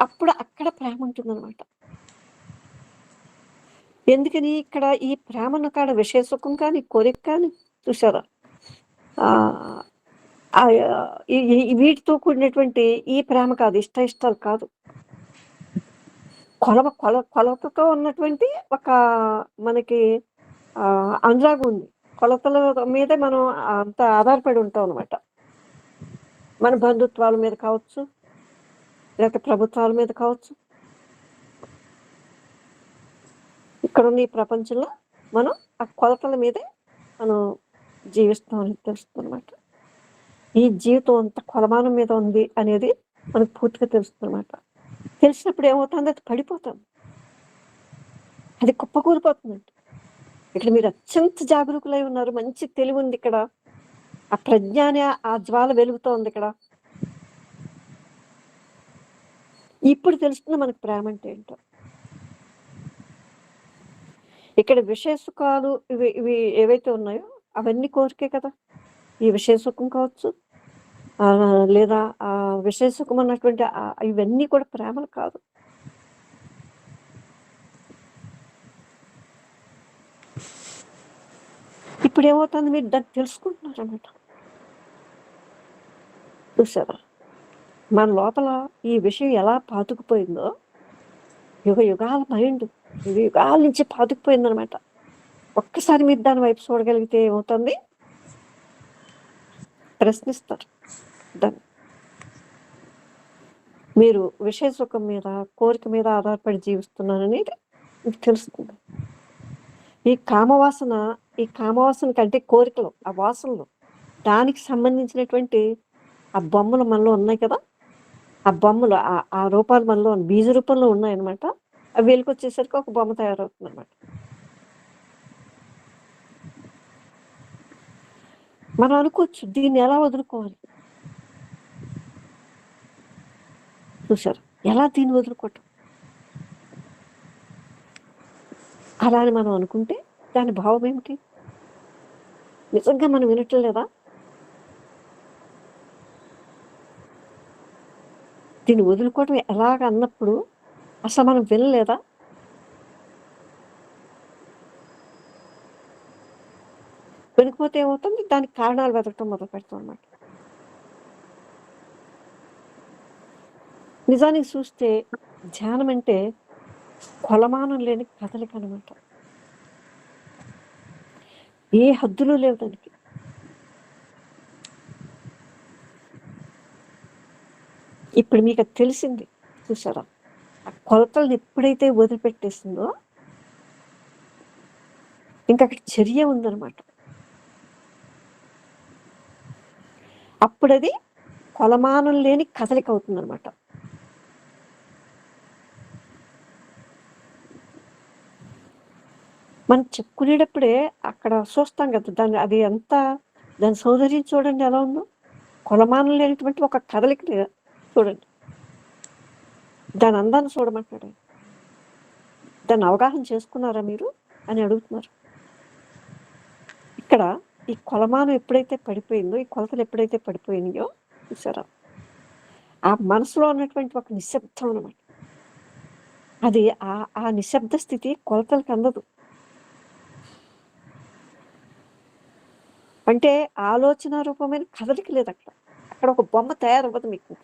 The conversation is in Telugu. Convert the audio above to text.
అప్పుడు అక్కడ ప్రేమ ఉంటుందనమాట. ఎందుకని ఇక్కడ ఈ ప్రేమను కాడ విషయ సుఖం కానీ, కోరిక కానీ చూసారా? ఆహ్, ఈ ఈ వీటితో కూడినటువంటి ఈ ప్రేమ కాదు. ఇష్టాలు కాదు. కొలతతో ఉన్నటువంటి ఒక మనకి అనురాగం ఉంది. కొలతల మీదే మనం అంత ఆధారపడి ఉంటాం అనమాట. మన బంధుత్వాల మీద కావచ్చు, లేకపోతే ప్రభుత్వాల మీద కావచ్చు. ఇక్కడున్న ఈ ప్రపంచంలో మనం ఆ కొలతల మీదే మనం జీవిస్తామని తెలుస్తుందనమాట. ఈ జీవితం అంతా కొలమానం మీద ఉంది అనేది మనకు పూర్తిగా తెలుస్తుందనమాట. తెలిసినప్పుడు ఏమవుతుంది? అది పడిపోతాం. అది కుప్పకూలిపోతుందండి. ఇక్కడ మీరు అత్యంత జాగరూకులై ఉన్నారు. మంచి తెలివుందిక్కడ. ఆ ప్రజ్ఞ అనే ఆ జ్వాల వెలుగుతోందిక్కడ. ఇప్పుడు తెలుస్తుంది మనకు ప్రేమంటే ఏంటో. ఇక్కడ విషయ సుఖాలు ఇవి ఇవి ఏవైతే ఉన్నాయో అవన్నీ కోరికే కదా! ఈ విషయ సుఖం కావచ్చు, లేదా విషయ సుఖం అన్నటువంటి ఇవన్నీ కూడా ప్రేమలు కాదు. ఇప్పుడేమవుతుంది? మీరు దాన్ని తెలుసుకుంటున్నారన్నమాట. చూసారా? మన లోపల ఈ విషయం ఎలా పాతుకుపోయిందో, యుగాల మైండ్ యుగాల నుంచి పాతుకుపోయిందనమాట. ఒక్కసారి మీరు దాని వైపు చూడగలిగితే ఏమవుతుంది? ప్రశ్నిస్తారు దాన్ని. మీరు విషయ సుఖం మీద, కోరిక మీద ఆధారపడి జీవిస్తున్నారనేది మీకు తెలుస్తుంది. ఈ కామవాసన కంటే కోరికలు, ఆ వాసనలు దానికి సంబంధించినటువంటి ఆ బొమ్మలు మనలో ఉన్నాయి కదా! ఆ బొమ్మలు ఆ రూపాలు మనలో బీజ రూపంలో ఉన్నాయన్నమాట. అవి వెలికొచ్చేసరికి ఒక బొమ్మ తయారవుతుందన్నమాట. మనం అనుకోవచ్చు దీన్ని ఎలా వదులుకోవాలి? చూసారు? ఎలా దీన్ని వదులుకోవటం? అలా అని మనం అనుకుంటే దాని భావం ఏమిటి? నిజంగా మనం వినటం లేదా? దీన్ని వదులుకోవటం ఎలాగ అన్నప్పుడు అసలు మనం వినలేదా? వినకపోతే ఏమవుతుంది? దానికి కారణాలు వెతకటం మొదలుపెడతాం అన్నమాట. నిజానికి చూస్తే ధ్యానం అంటే కొలమానం లేని కదలిక అనమాట. ఏ హద్దులు లేవు దానికి. ఇప్పుడు మీకు అది తెలిసింది చూసారా? ఆ కొలతలను ఎప్పుడైతే వదిలిపెట్టేసిందో ఇంకా అక్కడ చర్య ఉందనమాట. అప్పుడది కొలమానం లేని కదలిక అవుతుందనమాట. మనం చెప్పుకునేటప్పుడే అక్కడ చూస్తాం కదా! అది దాని సౌందర్యం చూడండి ఎలా ఉందో. కొలమానం లేనటువంటి ఒక కదలిక చూడండి. దాని అందాన్ని చూడమంటాడు. దాన్ని అవగాహన చేసుకున్నారా మీరు అని అడుగుతున్నారు. ఇక్కడ ఈ కొలమానం ఎప్పుడైతే పడిపోయిందో, ఈ కొలతలు ఎప్పుడైతే పడిపోయినాయో చూసారా? ఆ మనసులో ఉన్నటువంటి ఒక నిశ్శబ్దం అనమాట. అది ఆ నిశ్శబ్ద స్థితి కొలతలకు అందదు. అంటే ఆలోచన రూపమైన కదలిక లేదక్కడ. అక్కడ ఒక బొమ్మ తయారవ్వదు మీకు.